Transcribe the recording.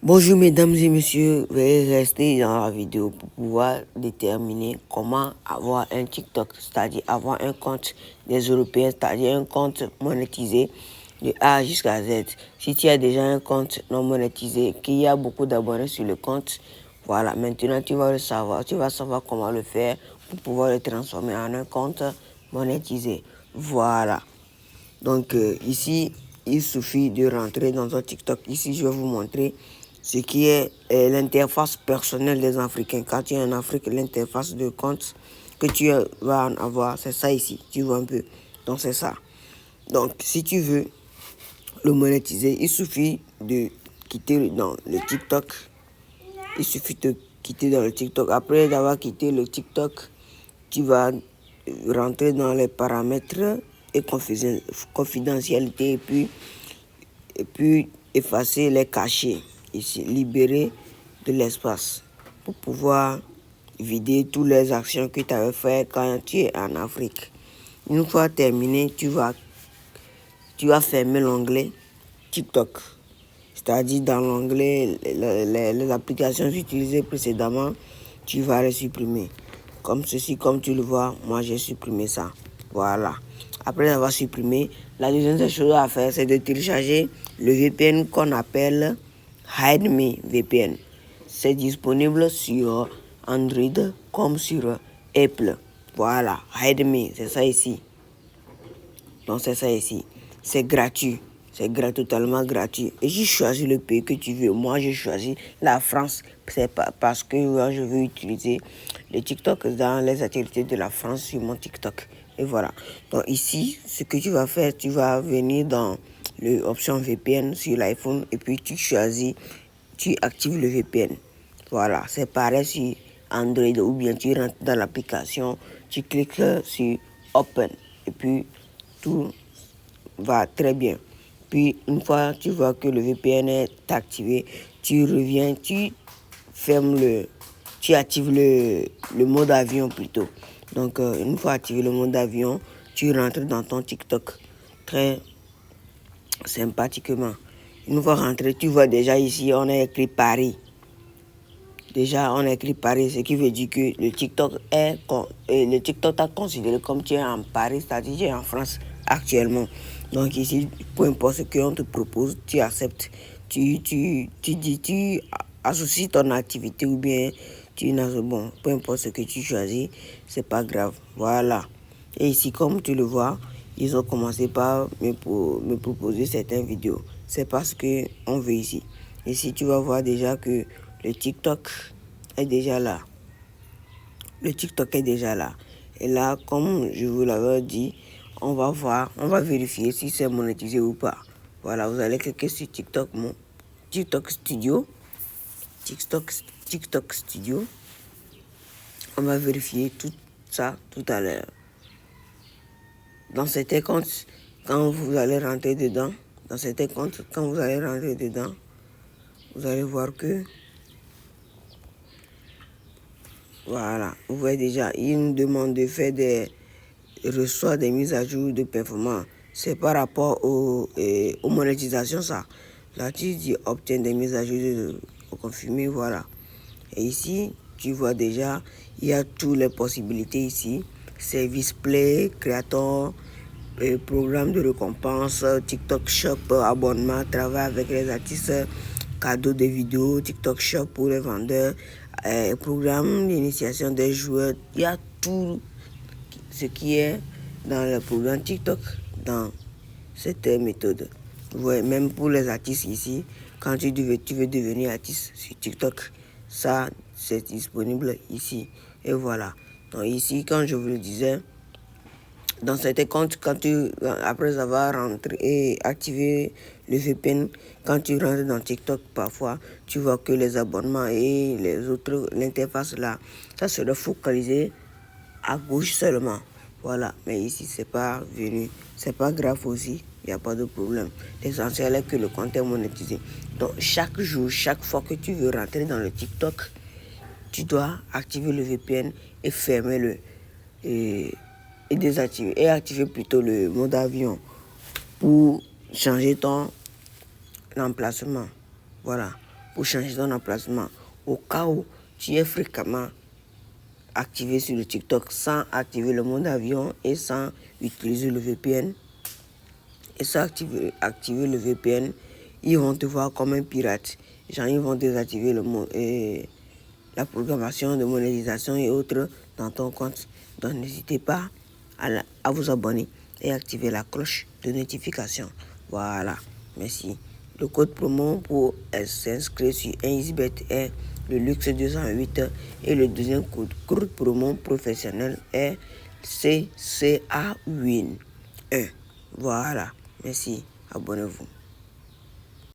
Bonjour mesdames et messieurs, veuillez rester dans la vidéo pour pouvoir déterminer comment avoir un TikTok, c'est-à-dire avoir un compte des Européens, c'est-à-dire un compte monétisé de A jusqu'à Z. Si tu as déjà un compte non monétisé, qu'il y a beaucoup d'abonnés sur le compte, voilà, maintenant tu vas le savoir, tu vas savoir comment le faire pour pouvoir le transformer en un compte monétisé. Voilà. Donc ici, il suffit de rentrer dans un TikTok. Ici, je vais vous montrer ce qui est l'interface personnelle des Africains. Quand tu es en Afrique, l'interface de compte que tu vas en avoir, c'est ça ici. Tu vois un peu. Donc c'est ça. Donc si tu veux le monétiser, il suffit de quitter dans le TikTok. Il suffit de quitter dans le TikTok. Après avoir quitté le TikTok, tu vas rentrer dans les paramètres et confidentialité et puis effacer les cachets ici, libérer de l'espace pour pouvoir vider toutes les actions que tu avais fait quand tu es en Afrique. Une fois terminé, tu vas fermer l'onglet TikTok. C'est-à-dire dans l'onglet, les applications utilisées précédemment, tu vas les supprimer. Comme ceci, comme tu le vois, moi j'ai supprimé ça. Voilà. Après avoir supprimé, la deuxième chose à faire, c'est de télécharger le VPN qu'on appelle Hide Me VPN. C'est disponible sur Android comme sur Apple. Voilà, Hide Me, c'est ça ici. Donc c'est ça ici. C'est gratuit. C'est totalement gratuit. Et j'ai choisi le pays que tu veux. Moi, j'ai choisi la France. C'est pas parce que je veux utiliser le TikTok dans les activités de la France sur mon TikTok. Et voilà. Donc ici, ce que tu vas faire, tu vas venir dans l'option VPN sur l'iPhone et puis tu choisis, tu actives le VPN. Voilà. C'est pareil sur Android ou bien tu rentres dans l'application, tu cliques sur Open et puis tout va très bien. Puis une fois tu vois que le VPN est activé, tu reviens, tu fermes tu actives le mode avion plutôt. Donc une fois activé le mode avion, tu rentres dans ton TikTok très sympathiquement. Une fois rentré, tu vois déjà ici on a écrit Paris. Déjà, on a écrit Paris, ce qui veut dire que le TikTok t'a considéré comme tu es en Paris, c'est-à-dire tu es en France actuellement. Donc ici, peu importe ce qu'on te propose, tu acceptes. Tu associes ton activité ou bien bon, peu importe ce que tu choisis, c'est pas grave. Voilà. Et ici, comme tu le vois, ils ont commencé par me proposer certaines vidéos. C'est parce que on veut ici. Ici, tu vas voir déjà que le TikTok est déjà là. Le TikTok est déjà là. Et là, comme je vous l'avais dit, on va vérifier si c'est monétisé ou pas. Voilà, vous allez cliquer sur TikTok, TikTok Studio. TikTok Studio. On va vérifier tout ça tout à l'heure. Dans certains comptes, quand vous allez rentrer dedans, vous allez voir que voilà, vous voyez déjà, il nous demande de faire reçoit des mises à jour de performance. C'est par rapport aux monétisations ça. Là, tu dis obtient des mises à jour confirmer, voilà. Et ici, tu vois déjà, il y a toutes les possibilités ici. Service Play, Creator, programme de récompense, TikTok Shop, abonnement, travail avec les artistes, cadeaux de vidéos, TikTok Shop pour les vendeurs, programme d'initiation des joueurs. Il y a tout ce qui est dans le programme TikTok, dans cette méthode. Vous voyez, même pour les artistes ici, quand tu veux devenir artiste sur TikTok, ça, c'est disponible ici. Et voilà. Donc ici, quand je vous le disais, dans certains comptes, après avoir rentré et activé le VPN, quand tu rentres dans TikTok, parfois, tu vois que les abonnements et les autres, l'interface là, ça serait focalisé à gauche seulement. Voilà, mais ici, c'est pas venu. C'est pas grave aussi, il n'y a pas de problème. L'essentiel est que le compte est monétisé. Donc, chaque jour, chaque fois que tu veux rentrer dans le TikTok, tu dois activer le VPN et fermer et désactiver et activer plutôt le mode avion pour changer ton emplacement. Voilà. pour changer ton emplacement. Au cas où tu es fréquemment activé sur le TikTok sans activer le mode avion et sans utiliser le VPN, activer le VPN, ils vont te voir comme un pirate. Genre, ils vont désactiver la programmation de monétisation et autres dans ton compte. Donc, n'hésitez pas à vous abonner et activer la cloche de notification. Voilà, merci. Le code promo pour s'inscrire sur EasyBet est le Luxe 208 et le deuxième code promo professionnel est CCA Win. Voilà, merci, abonnez-vous.